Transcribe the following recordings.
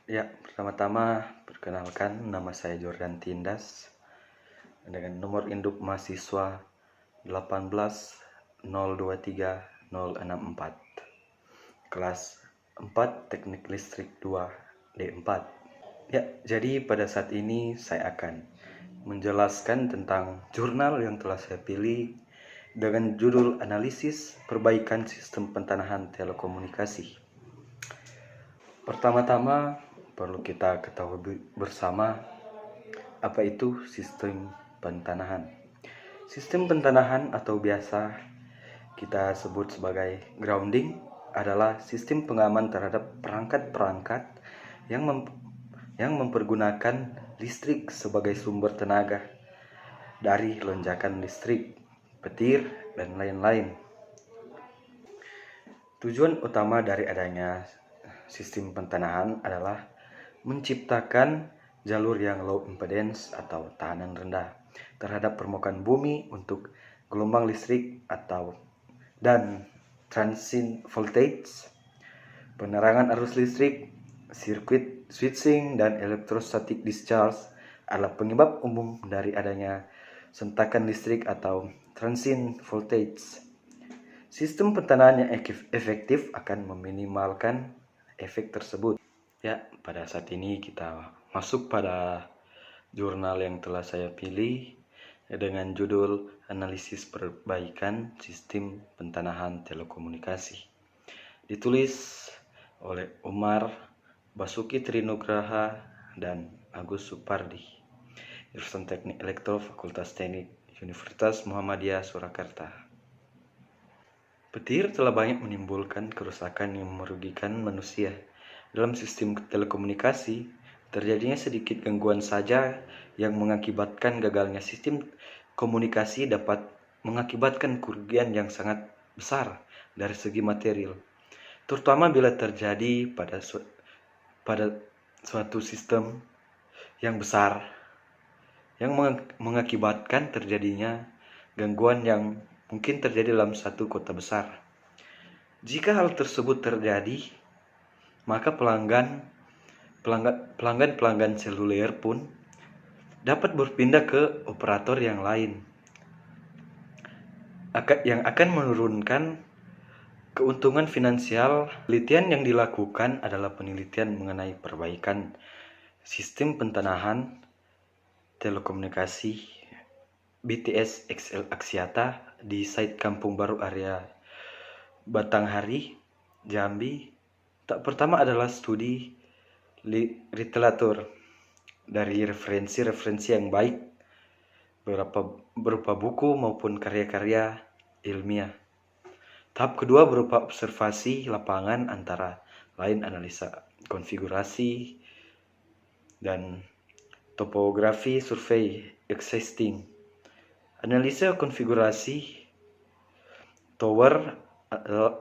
Ya, pertama-tama perkenalkan nama saya Jordan Tindas dengan nomor induk mahasiswa 18023 kelas 4 Teknik Listrik 2 D4. Ya, jadi pada saat ini saya akan menjelaskan tentang jurnal yang telah saya pilih dengan judul Analisis Perbaikan Sistem Pentanahan Telekomunikasi. Pertama-tama perlu kita ketahui bersama apa itu sistem pentanahan. Sistem pentanahan atau biasa kita sebut sebagai grounding adalah sistem pengaman terhadap perangkat-perangkat yang mempergunakan listrik sebagai sumber tenaga dari lonjakan listrik, petir, dan lain-lain. Tujuan utama dari adanya sistem pentanahan adalah menciptakan jalur yang low impedance atau tahanan rendah terhadap permukaan bumi untuk gelombang listrik dan transient voltage, penerangan arus listrik, sirkuit switching, dan electrostatic discharge adalah penyebab umum dari adanya sentakan listrik atau transient voltage. Sistem pentanahan yang efektif akan meminimalkan efek tersebut. Ya, pada saat ini kita masuk pada jurnal yang telah saya pilih dengan judul Analisis Perbaikan Sistem Pentanahan Telekomunikasi. Ditulis oleh Umar Basuki Trinugraha dan Agus Supardi, jurusan Teknik Elektro Fakultas Teknik Universitas Muhammadiyah Surakarta. Petir telah banyak menimbulkan kerusakan yang merugikan manusia. Dalam sistem telekomunikasi, terjadinya sedikit gangguan saja yang mengakibatkan gagalnya sistem komunikasi dapat mengakibatkan kerugian yang sangat besar dari segi material, terutama bila terjadi pada suatu sistem yang besar yang mengakibatkan terjadinya gangguan yang mungkin terjadi dalam satu kota besar. Jika hal tersebut terjadi, maka pelanggan seluler pun dapat berpindah ke operator yang lain, yang akan menurunkan keuntungan finansial. Penelitian yang dilakukan adalah penelitian mengenai perbaikan sistem pentanahan telekomunikasi BTS XL Axiata di site Kampung Baru area Batanghari, Jambi. Pertama adalah studi literatur dari referensi yang baik berupa buku maupun karya-karya ilmiah. Tahap kedua berupa observasi lapangan, antara lain analisa konfigurasi dan topografi survei existing, analisa konfigurasi tower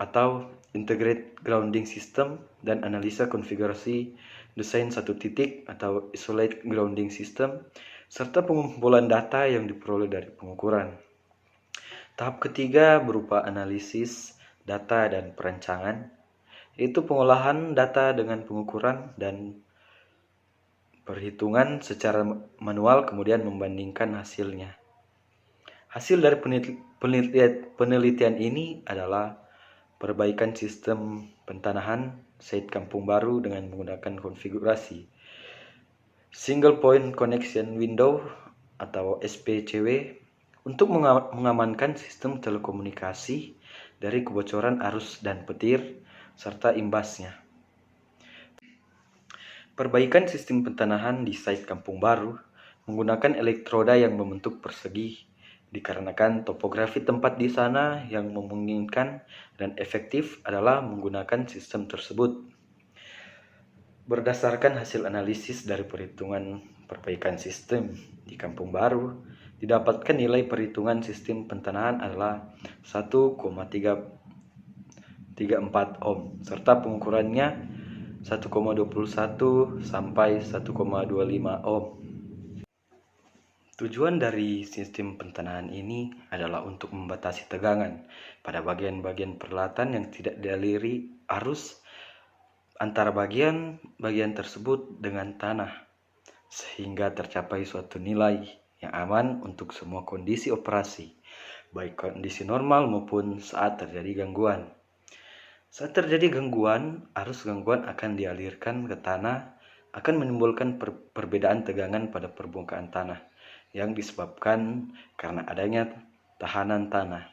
atau integrated grounding system, dan analisa konfigurasi desain satu titik atau isolated grounding system, serta pengumpulan data yang diperoleh dari pengukuran. Tahap ketiga berupa analisis data dan perancangan, yaitu pengolahan data dengan pengukuran dan perhitungan secara manual, kemudian membandingkan hasilnya. Hasil dari penelitian ini adalah perbaikan sistem pentanahan site Kampung Baru dengan menggunakan konfigurasi Single Point Connection Window atau SPCW untuk mengamankan sistem telekomunikasi dari kebocoran arus dan petir serta imbasnya. Perbaikan sistem pentanahan di site Kampung Baru menggunakan elektroda yang membentuk persegi dikarenakan topografi tempat di sana yang memungkinkan dan efektif adalah menggunakan sistem tersebut. Berdasarkan hasil analisis dari perhitungan perbaikan sistem di Kampung Baru, didapatkan nilai perhitungan sistem pentanahan adalah 1,34 ohm serta pengukurannya 1,21 sampai 1,25 ohm. Tujuan dari sistem pentanahan ini adalah untuk membatasi tegangan pada bagian-bagian peralatan yang tidak dialiri arus antara bagian tersebut dengan tanah, sehingga tercapai suatu nilai yang aman untuk semua kondisi operasi, baik kondisi normal maupun saat terjadi gangguan. Saat terjadi gangguan, arus gangguan akan dialirkan ke tanah, akan menimbulkan perbedaan tegangan pada permukaan tanah yang disebabkan karena adanya tahanan tanah.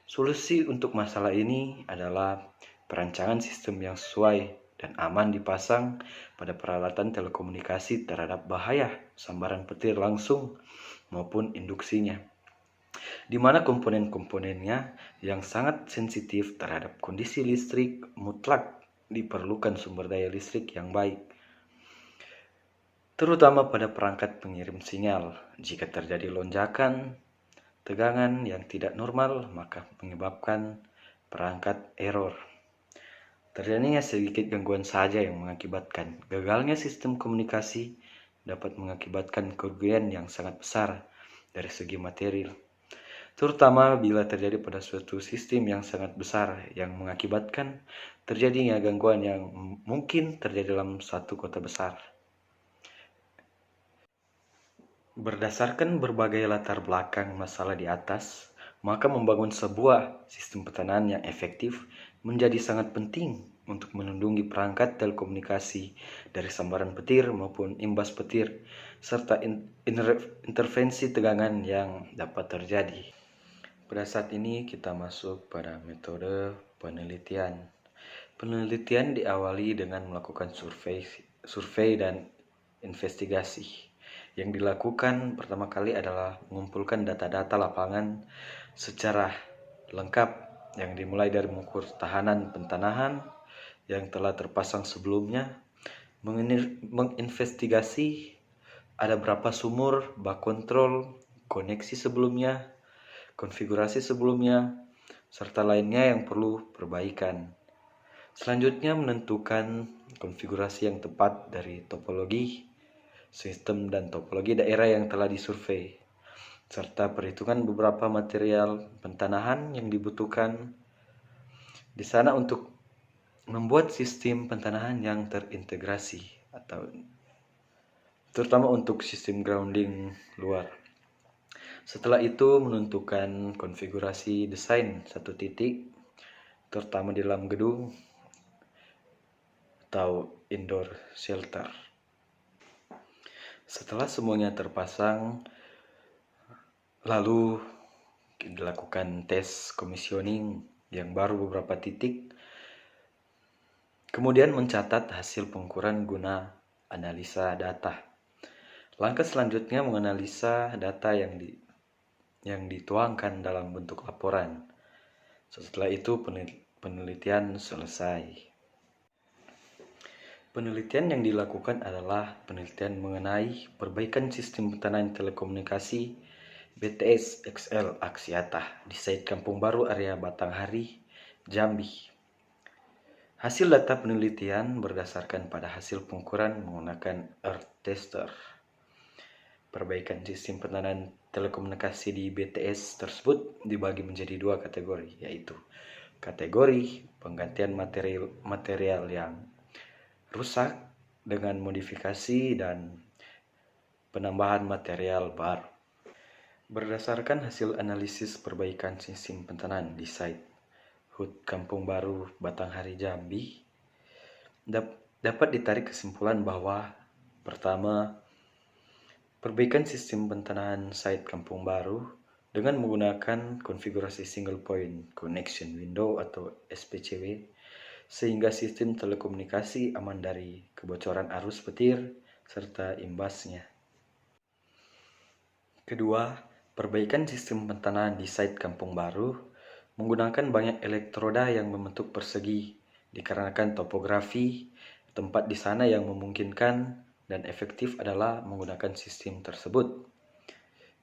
Solusi untuk masalah ini adalah perancangan sistem yang sesuai dan aman dipasang pada peralatan telekomunikasi terhadap bahaya sambaran petir langsung maupun induksinya, di mana komponen-komponennya yang sangat sensitif terhadap kondisi listrik mutlak diperlukan sumber daya listrik yang baik, terutama pada perangkat pengirim sinyal. Jika terjadi lonjakan tegangan yang tidak normal, maka menyebabkan perangkat error. Terjadinya sedikit gangguan saja yang mengakibatkan gagalnya sistem komunikasi dapat mengakibatkan kerugian yang sangat besar dari segi material, terutama bila terjadi pada suatu sistem yang sangat besar yang mengakibatkan terjadinya gangguan yang mungkin terjadi dalam satu kota besar. Berdasarkan berbagai latar belakang masalah di atas, maka membangun sebuah sistem pertahanan yang efektif menjadi sangat penting untuk melindungi perangkat telekomunikasi dari sambaran petir maupun imbas petir, serta intervensi tegangan yang dapat terjadi. Pada saat ini kita masuk pada metode penelitian. Penelitian diawali dengan melakukan survei dan investigasi. Yang dilakukan pertama kali adalah mengumpulkan data-data lapangan secara lengkap yang dimulai dari mengukur tahanan pentanahan yang telah terpasang sebelumnya, menginvestigasi ada berapa sumur, bak kontrol, koneksi sebelumnya, konfigurasi sebelumnya, serta lainnya yang perlu perbaikan. Selanjutnya menentukan konfigurasi yang tepat dari topologi sistem dan topologi daerah yang telah disurvei, serta perhitungan beberapa material pentanahan yang dibutuhkan di sana untuk membuat sistem pentanahan yang terintegrasi, atau terutama untuk sistem grounding luar. Setelah itu menentukan konfigurasi desain satu titik, terutama di dalam gedung atau indoor shelter. Setelah semuanya terpasang, lalu dilakukan tes commissioning yang baru beberapa titik, kemudian mencatat hasil pengukuran guna analisa data. Langkah selanjutnya menganalisa data yang dituangkan dalam bentuk laporan. Setelah itu penelitian selesai. Penelitian yang dilakukan adalah penelitian mengenai perbaikan sistem pertahanan telekomunikasi BTS XL Aksiata di site Kampung Baru area Batanghari, Jambi. Hasil data penelitian berdasarkan pada hasil pengukuran menggunakan Earth Tester. Perbaikan sistem pertahanan telekomunikasi di BTS tersebut dibagi menjadi dua kategori, yaitu kategori penggantian material yang rusak dengan modifikasi dan penambahan material baru. Berdasarkan hasil analisis perbaikan sistem pertahanan di site HUT Kampung Baru Batanghari Jambi, dapat ditarik kesimpulan bahwa pertama, perbaikan sistem pertahanan site Kampung Baru dengan menggunakan konfigurasi single point connection window atau SPCW, sehingga sistem telekomunikasi aman dari kebocoran arus petir serta imbasnya. Kedua, perbaikan sistem pertahanan di site Kampung Baru menggunakan banyak elektroda yang membentuk persegi dikarenakan topografi tempat di sana yang memungkinkan dan efektif adalah menggunakan sistem tersebut.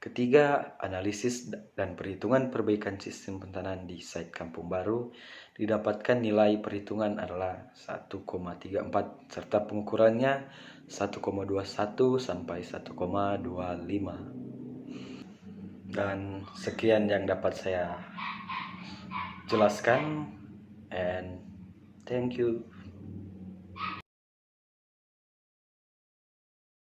Ketiga, analisis dan perhitungan perbaikan sistem pertahanan di site Kampung Baru didapatkan nilai perhitungan adalah 1,34 serta pengukurannya 1,21 sampai 1,25. Dan sekian yang dapat saya jelaskan, and thank you.